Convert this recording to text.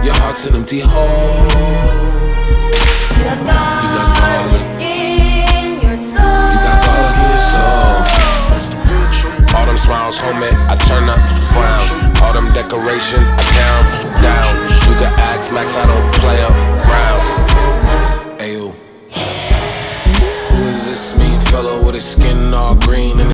Your heart's an empty hole. You got garlic in your soul. You got garlic in your soul. All them smiles, homie, I turn up frowns. All them decorations,